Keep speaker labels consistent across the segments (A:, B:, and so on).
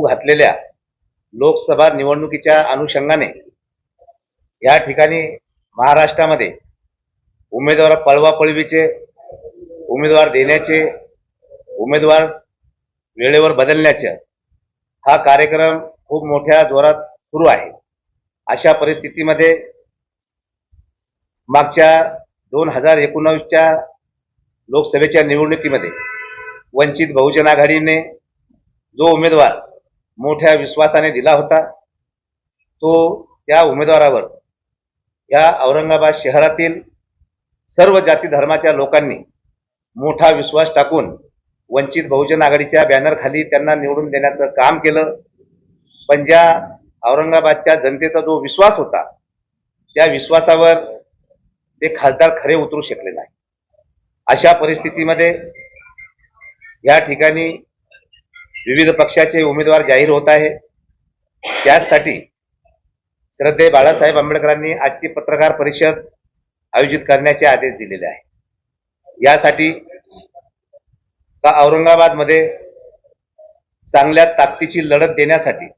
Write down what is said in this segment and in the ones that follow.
A: होऊ घातलेल्या लोकसभा निवडणुकीच्या अनुषंगाने या ठिकाणी महाराष्ट्रामध्ये उमेदवार पळवापळवीचे, उमेदवार देण्याचे, उमेदवार वेळेवर बदलण्याचे हा कार्यक्रम खूप मोठ्या जोरात सुरू आहे। अशा परिस्थितीमध्ये मागच्या 2019च्या लोकसभेच्या निवडणुकीमध्ये वंचित बहुजन आघाडीने जो उमेदवार मोठ्या विश्वासाने दिला होता तो त्या उमेदवारावर या औरंगाबाद शहरातील सर्व जाती धर्माच्या लोकांनी मोठा विश्वास टाकून वंचित बहुजन आघाडीच्या बॅनर खाली त्यांना निवडून देण्याचं काम केलं। पण ज्या औरंगाबादच्या जनतेचा जो विश्वास होता त्या विश्वासावर ते खासदार खरे उतरू शकले नाही। अशा परिस्थितीमध्ये या ठिकाणी विविध पक्षाचे उमेदवार जाहीर होत आहे। त्यासाठी श्रद्धेय बाळासाहेब आंबेडकरांनी आजची पत्रकार परिषद आयोजित करण्याचे आदेश दिलेले आहे। यासाठी औरंगाबादमध्ये चांगल्या ताकदीची लढत देण्यासाठी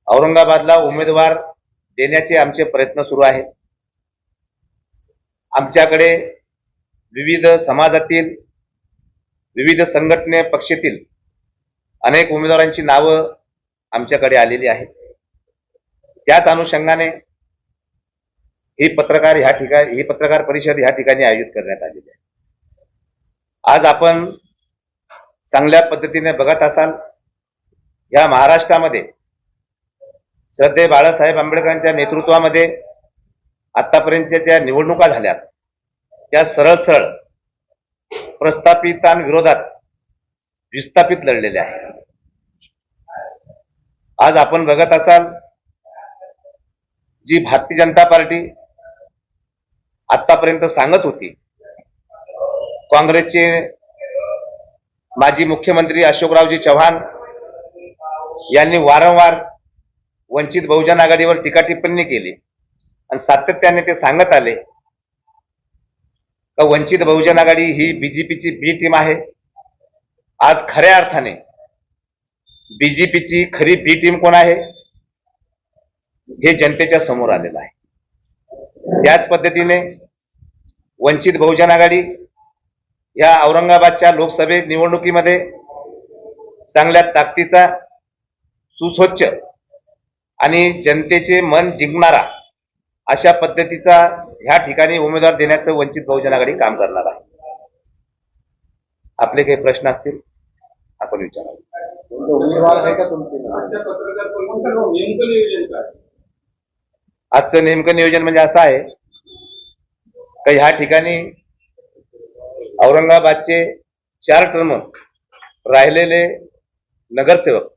A: औरंगाबादला उमेदवार देण्याचे आमचे प्रयत्न सुरू आहेत। आमच्याकडे विविध समाजातील, विविध संघटने पक्षातील अनेक उमेदवारांची नावं आमच्याकडे आलेली आहेत। त्याच अनुषंगाने ही पत्रकार परिषद या ठिकाणी आयोजित करण्यात आलेली आहे। आज आपण चांगल्या पद्धतीने बघत असाल या महाराष्ट्रामध्ये श्रद्धेय बाळासाहेब आंबेडकरांच्या नेतृत्वामध्ये आतापर्यंत ज्या निवडणुका झाल्या त्या सरळ प्रस्थापितांविरोधात विस्थापित लढलेल्या आहेत। आज आपण बघत असाल जी भारतीय जनता पार्टी आतापर्यंत सांगत होती, काँग्रेसचे माजी मुख्यमंत्री अशोकरावजी चव्हाण यांनी वारंवार वंचित बहुजन आघाडीवर टीका टिप्पणी केली आणि सातत्याने ते सांगत आले का वंचित बहुजन आघाडी ही बीजेपीची बी टीम आहे। आज खऱ्या अर्थाने बीजेपीची खरी बी टीम कोण आहे हे जनतेच्या समोर आलेलं आहे। त्याच पद्धतीने वंचित बहुजन आघाडी या औरंगाबादच्या लोकसभे निवडणुकीमध्ये चांगल्या ताकदीचा, सुस्वच्छ आणि जनतेचे मन जिंकणारा अशा पद्धतीचा ह्या ठिकाणी उमेदवार देण्याचं वंचित बहुजन आघाडी काम करणार आहे। आपले काही प्रश्न असतील आपण विचारावे।
B: उमेदवार आहे का तुमचे?
A: आजचं नेमकं नियोजन म्हणजे असं आहे का ह्या ठिकाणी औरंगाबादचे 4 टर्म राहिलेले नगरसेवक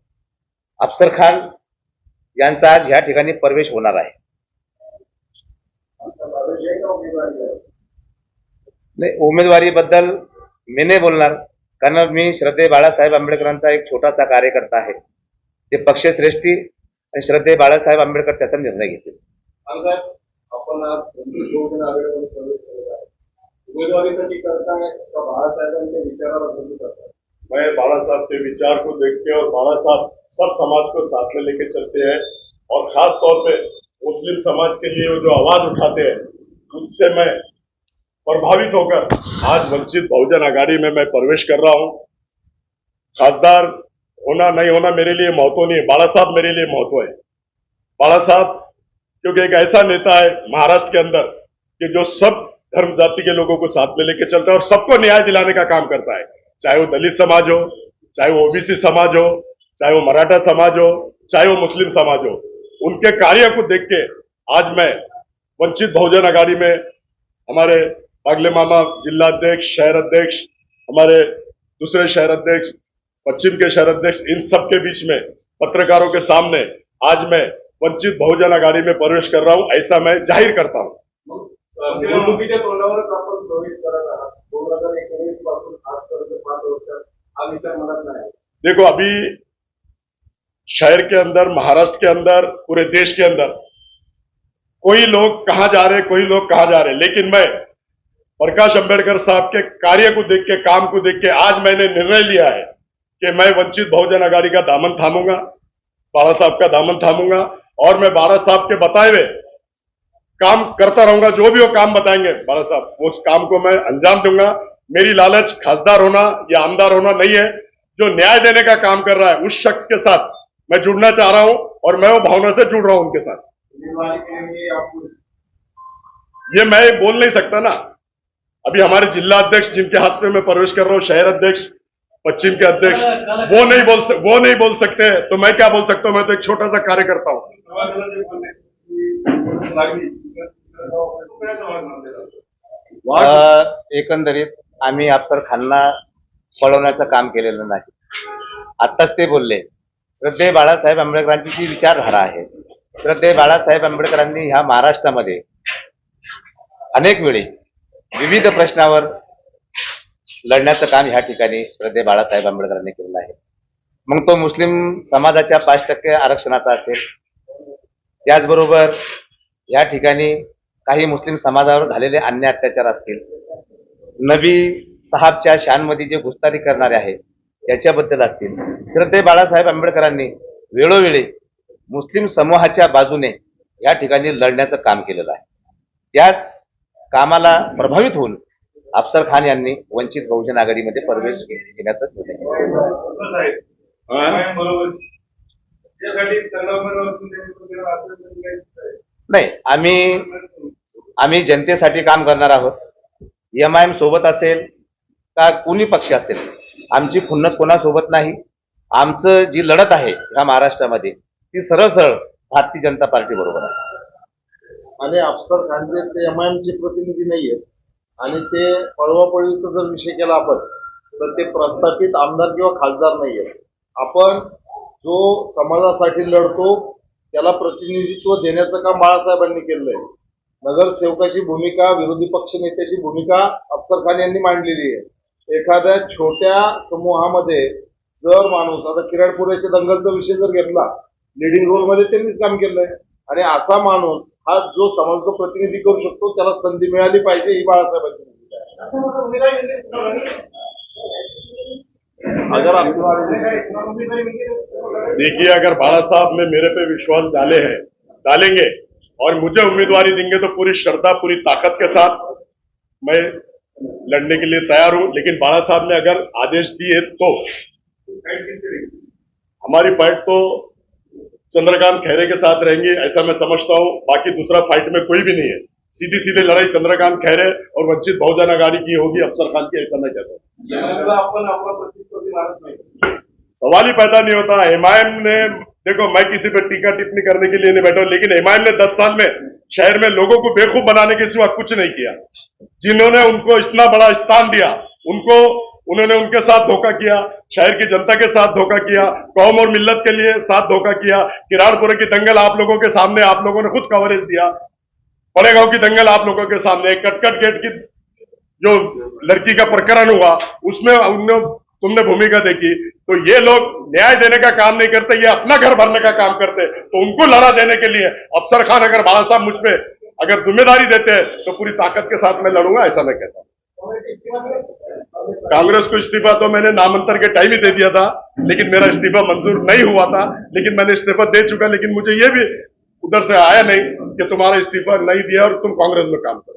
A: अफसर खान यांचा आज ह्या ठिकाणी प्रवेश होणार आहे। नाही, उमेदवारीबद्दल मी नाही बोलणार, कारण मी श्रद्धेय बाळासाहेब आंबेडकरांचा एक छोटासा कार्यकर्ता आहे। ते पक्षश्रेष्ठी आणि श्रद्धेय बाळासाहेब आंबेडकर त्याचा निर्णय घेतील।
B: आपण उम्मीदवारीसाठी करताय का बाळासाहेबांच्या विचाराला बदलू करताय?
C: मैं बाला साहब के विचार को देख के और बाला साहब सब समाज को साथ में लेके चलते हैं और खास तौर पे मुस्लिम समाज के लिए वो जो आवाज उठाते हैं उनसे मैं प्रभावित होकर आज वंचित बहुजन आघाड़ी में मैं प्रवेश कर रहा हूं। खासदार होना नहीं होना मेरे लिए महत्व नहीं है, बाला साहब मेरे लिए महत्व है। बाला साहब क्योंकि एक ऐसा नेता है महाराष्ट्र के अंदर कि जो सब धर्म जाति के लोगों को साथ में लेके चलता है और सबको न्याय दिलाने का काम करता है, चाहे वो दलित समाज हो, चाहे वो ओबीसी समाज हो, चाहे वो मराठा समाज हो, चाहे वो मुस्लिम समाज हो। उनके कार्य को देख के आज मैं वंचित बहुजन आघाड़ी में हमारे बागले मामा जिला अध्यक्ष, शहर अध्यक्ष, हमारे दूसरे शहर अध्यक्ष, पश्चिम के शहर अध्यक्ष, इन सब के बीच में पत्रकारों के सामने आज मैं वंचित बहुजन आघाड़ी में प्रवेश कर रहा हूं, ऐसा मैं जाहिर करता हूं।
B: निवडणुकीच्या तोंडावरच आपण प्रवेश करत आहात। 2019 पासून आजपर्यंत 5 वर्षात हा विचार मनात नाही।
C: देखो, अभी शहर के अंदर, महाराष्ट्र के अंदर, पूरे देश के अंदर कोई लोग कहां जा रहे, कोई लोग कहां जा रहे, लेकिन मैं प्रकाश अंबेडकर साहब के कार्य को देख के, काम को देख के आज मैंने निर्णय लिया है कि मैं वंचित बहुजन आघाड़ी का दामन थामूंगा, बाला साहब का दामन थामूंगा और मैं बाला साहब के बताए हुए काम करता रहूंगा। जो भी वो काम बताएंगे बाला साहब उस काम को मैं अंजाम दूंगा। मेरी लालच खासदार होना या आमदार होना नहीं है। जो न्याय देने का काम कर रहा है उस शख्स के साथ मैं जुड़ना चाह रहा हूं और मैं वो भावना से जुड़ रहा हूं उनके साथ।
B: उम्मीदवारी के लिए आपको
C: ये मैं बोल नहीं सकता ना। अभी हमारे जिला अध्यक्ष जिनके हाथ में मैं प्रवेश कर रहा हूं, शहर अध्यक्ष, पश्चिम के अध्यक्ष, वो नहीं बोल सकते, तो मैं क्या बोल सकता हूं? मैं तो एक छोटा सा कार्यकर्ता हूं।
A: एकंदरीत आम्ही अफसर खानना पळवण्याचं काम केलेलं नाही. आत्ताच ते बोलले, श्रद्धेय बाळासाहेब आंबेडकरांची जी विचारधारा आहे, श्रद्धेय बाळासाहेब आंबेडकरांनी ह्या महाराष्ट्रामध्ये अनेक वेळी विविध प्रश्नावर लढण्याचं काम ह्या ठिकाणी श्रद्धेय बाळासाहेब आंबेडकरांनी केलेलं आहे. मग तो मुस्लिम समाजाच्या 5% आरक्षणाचा असेल, त्याचबरोबर या ठिकाणी काही मुस्लिम समाजावर झालेले अन्याय अत्याचार असतील, नबी साहबच्या शानमध्ये जे घुसतारी करणारे आहेत याच्याबद्दल असतील, श्रद्धेय बाळासाहेब आंबेडकरांनी वेळोवेळी मुस्लिम समूहाच्या बाजूने या ठिकाणी लढण्याचं काम केलेलं आहे. त्याच कामाला प्रभावित होऊन अफसर खान यांनी वंचित बहुजन आघाडीमध्ये प्रवेश केल्याचं निर्णय घेतला.
B: बरोबर त्यासाठी
A: नाही, आम्ही जनतेसाठी काम करणार आहोत. MIM सोबत असेल का कोणी पक्ष असेल, आमची खुन्नत कोणासोबत नाही. आमचं जी लढत आहे ह्या महाराष्ट्रामध्ये ती सरळ सरळ भारतीय जनता पार्टी बरोबर आहे.
D: आणि अफसर खानचे ते MIM चे प्रतिनिधी नाहीयेत आणि ते पळवापळवीचा जर विषय केला आपण तर ते प्रस्थापित आमदार किंवा खासदार नाहीयेत. आपण जो समाजासाठी लढतो त्याला प्रतिनिधित्व देण्याचं काम बाळासाहेबांनी केलंय. नगरसेवकाची भूमिका, विरोधी पक्ष नेत्याची भूमिका अफसर खान यांनी मांडलेली आहे. एखाद्या छोट्या समूहामध्ये जर माणूस, आता किराडपुऱ्याच्या दंगलचा विषय जर घेतला, लिडिंग रोल मध्ये त्यांनीच काम केलंय आणि असा माणूस हा जो समाजाचं प्रतिनिधी करू शकतो त्याला संधी मिळाली पाहिजे, ही बाळासाहेबांची भूमिका आहे. अगर
C: देखिए, अगर बाला साहब ने मेरे पे विश्वास डालेंगे और मुझे उम्मीदवारी देंगे तो पूरी श्रद्धा, पूरी ताकत के साथ मैं लड़ने के लिए तैयार हूं. लेकिन बाला साहब ने अगर आदेश दिए तो हमारी फाइट तो चंद्रकांत खैरे के साथ रहेंगी, ऐसा मैं समझता हूं. बाकी दूसरा फाइट में कोई भी नहीं है. सीधी सीधे लड़ाई चंद्रकांत खैरे और वंचित बहुजन आघाड़ी की होगी, अफसर खान की, ऐसा मैं कहता हूँ. सवाल ही पैदा नहीं होता. MIM ने, देखो मैं किसी पे टीका टिप्पणी करने के लिए नहीं बैठा हूं, लेकिन MIM ने 10 साल में शहर में लोगों को बेवकूफ बनाने के सिवा कुछ नहीं किया. जिन्होंने उनको इतना बड़ा स्थान दिया उन्होंने उनके साथ धोखा किया, शहर की जनता के साथ धोखा किया, कौम और मिल्लत के लिए साथ धोखा किया. किराड़पुरे की दंगल आप लोगों के सामने, आप लोगों ने खुद कवरेज दिया. पड़ेगांव की दंगल आप लोगों के सामने, कटकट गेट की जो लड़की का प्रकरण हुआ उसमें तुमने भूमिका देखी. तो ये लोग न्याय देने का काम नहीं करते, ये अपना घर भरने का काम करते. तो उनको लड़ा देने के लिए अफसर खान, अगर बाला साहब मुझ पे अगर जिम्मेदारी देते हैं तो पूरी ताकत के साथ मैं लड़ूंगा, ऐसा मैं कहता हूं. कांग्रेस को इस्तीफा तो मैंने नामांतर के टाइम ही दे दिया था, लेकिन मेरा इस्तीफा मंजूर नहीं हुआ था. लेकिन मैंने इस्तीफा दे चुका, लेकिन मुझे ये भी उधर से आया नहीं कि तुम्हारा इस्तीफा नहीं दिया और तुम कांग्रेस में काम करो.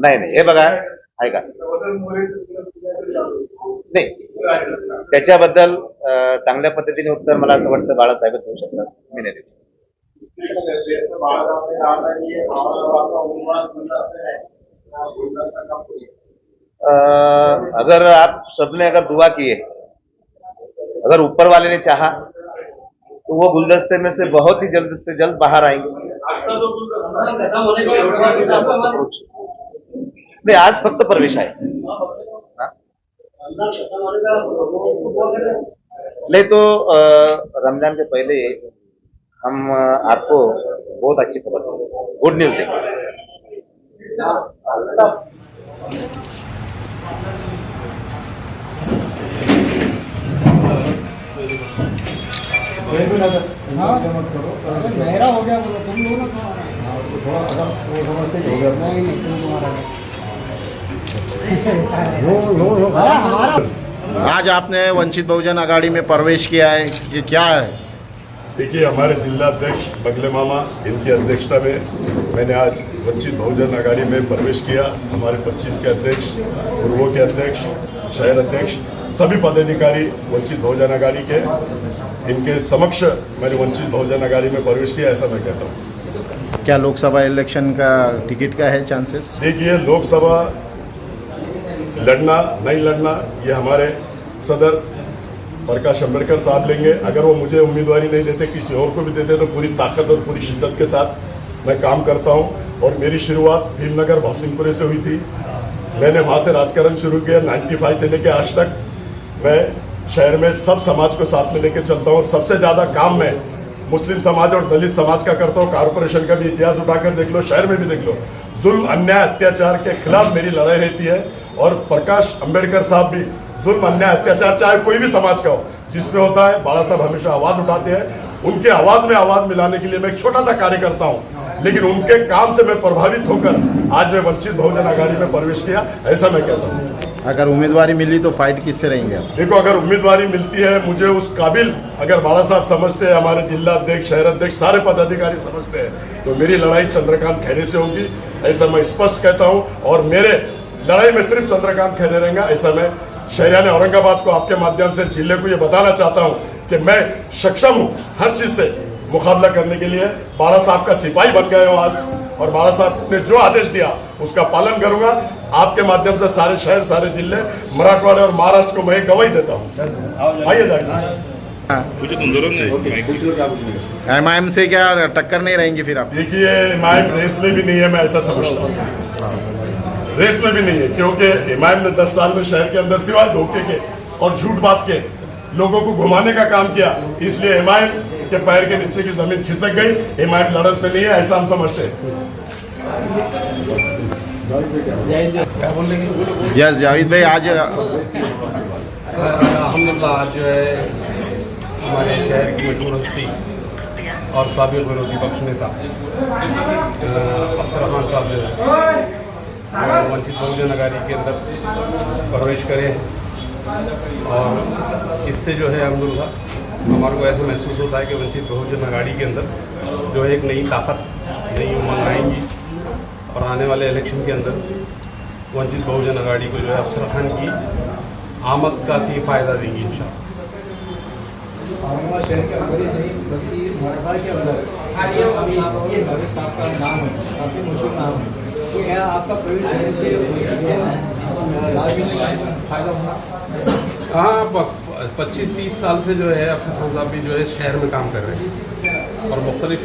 A: नाही, हे बघा, ऐका, नाही, त्याच्याबद्दल चांगल्या पद्धतीने उत्तर मला असं वाटतं बाळासाहेब देऊ शकतात. मी नाही देऊ. अगर आप सबने अगर दुआ किए, अगर ऊपर वाले ने चाहा तो वो गुलदस्ते में से बहुत ही जल्द से जल्द बाहर आएंगे. नहीं, आज फक्त प्रवेश आहे. नहीं तो रमजान के पहले हम आपको बहुत अच्छी खबर देंगे, गुड न्यूज देंगे.
E: मेरा हो गया बोलो तुम लोग
D: आज आपने वंचित बहुजन आघाड़ी में प्रवेश किया है, ये क्या है?
C: देखिए, हमारे जिला अध्यक्ष बगले मामा इनकी अध्यक्षता में मैंने आज वंचित बहुजन आघाड़ी में प्रवेश किया। हमारे पश्चिम के अध्यक्ष, पूर्वों के अध्यक्ष, शहर अध्यक्ष, सभी पदाधिकारी वंचित बहुजन आघाड़ी के, इनके समक्ष मैंने वंचित बहुजन आघाड़ी में प्रवेश किया, ऐसा मैं कहता हूँ।
D: क्या लोकसभा इलेक्शन का टिकट का है चांसेस?
C: देखिए, लोकसभा लड़ना नहीं लड़ना ये हमारे सदर प्रकाश अंबेडकर साहब लेंगे। अगर वो मुझे उम्मीदवारी नहीं देते, किसी और को भी देते, तो पूरी ताकत और पूरी शिद्दत के साथ मैं काम करता हूँ। और मेरी शुरुआत भीमनगर भौसिंगपुरे से हुई थी। मैंने वहाँ से राजकारण शुरू किया। 95 से लेकर आज तक मैं शहर में सब समाज को साथ में लेकर चलता हूँ। सबसे ज़्यादा काम मैं मुस्लिम समाज और दलित समाज का करता हूँ। कॉरपोरेशन का भी इतिहास उठाकर देख लो, शहर में भी देख लो, जुल्म, अन्याय, अत्याचार के खिलाफ मेरी लड़ाई रहती है। और प्रकाश अंबेडकर साहब भी जुल्म, अन्याय, अत्याचार चाहे कोई भी समाज का हो, जिसमें होता है, बाला साहब हमेशा आवाज उठाते हैं। उनके आवाज में आवाज मिलाने के लिए मैं एक छोटा सा कार्य करता हूं, लेकिन उनके काम से मैं प्रभावित होकर आज मैं वंचित बहुजन आघाड़ी में प्रवेश किया, ऐसा मैं कहता हूं।
D: अगर उम्मीदवारी मिली तो फाइट किससे रहेंगे आप?
C: देखो, अगर उम्मीदवारी मिलती है, मुझे उस काबिल अगर बाला साहब समझते हैं, हमारे जिला अध्यक्ष, शहर अध्यक्ष, सारे पदाधिकारी समझते हैं, तो मेरी लड़ाई चंद्रकांत खैरे से होगी, ऐसा मैं स्पष्ट कहता हूं। और मेरे लड़ाई में सिर्फ चंद्रकांत खैरे रहेंगे, ऐसा मैं शहरियाने औरंगाबाद को आपके माध्यम से, जिले को ये बताना चाहता हूं कि मैं सक्षम हूं हर चीज से मुकाबला करने के लिए। बाला साहब का सिपाही बन गए हो आज, और बाला साहब ने जो आदेश दिया उसका पालन करूंगा। आपके माध्यम से सारे शहर, सारे जिले, मराठवाड़े और महाराष्ट्र को मैं गवाही देता हूँ। आइए जाइए।
D: MIM से क्या टक्कर नहीं रहेंगी फिर आप?
C: देखिए, MIM रेस में भी नहीं है, मैं ऐसा समझता हूँ। रेस में भी नहीं है, क्योंकि MIM ने 10 साल में शहर के अंदर सिवाय धोखे के और झूठ बात के लोगों को घुमाने का काम किया, इसलिए MIM के पैर के नीचे की जमीन खिसक गई। MIM लड़त में नहीं है, ऐसा हम समझते हैं।
D: यस जावेद भाई, आज
B: अल्हम्दुलिल्लाह आज जो है हमारे शहर की मशहूर हस्ती और साबिक विरोधी पक्ष नेता अफसर खान साहब जो है वंचित बहुजन आघाड़ी के अंदर प्रवेश करे हैं। और इससे जो है अल्हम्दुलिल्लाह हमारे को ऐसा महसूस होता है कि वंचित बहुजन आघाड़ी के अंदर जो है एक नई ताकत, नई उमंग आएंगी, और आने वाले इलेक्शन के अंदर वंचित बहुजन आघाड़ी को जो है अफसर खान की आमद काफ़ी फ़ायदा देंगी इंशाअल्लाह।
E: औरंगाबाद शहर के अंदर ही नहीं बल्कि मराठवाड़े के अंदर आपका नाम है, काफ़ी मुश्किल नाम है, तो क्या आपका प्रवेश फायदा होना?
B: हाँ, 25-30 साल से जो है अफसर खान साहब भी जो है शहर में काम कर रहे हैं, और मुख्तलिफ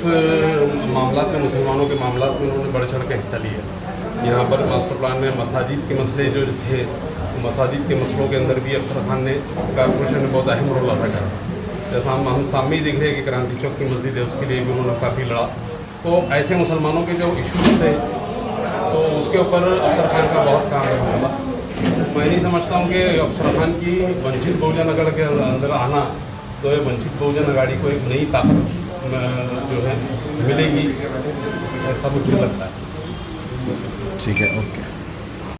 B: मामला में, मुसलमानों के मामला में उन्होंने बढ़ चढ़ कर हिस्सा लिया। यहाँ पर मास्टर प्लान में मसाजिद के मसले जो थे, मसाजिद के मसलों के अंदर भी अफसर खान ने, कॉरपोरेशन ने बहुत अहम रोल अदा करा। जैसा हम सामने ही देख रहे हैं कि क्रांति चौक की मस्जिद है, उसके लिए भी उन्होंने काफ़ी लड़ा। तो ऐसे मुसलमानों के जो इशूज़ थे, तो उसके ऊपर अफसर खान का बहुत काम है। मैं नहीं समझता हूँ कि अफसर खान की वंचित बहुजन आघाड़ी के अंदर आना तो ये वंचित बहुजन आघाड़ी को एक नई ताकत जो है मिलेगी, ऐसा मुझे लगता है।
D: ठीक है, ओके।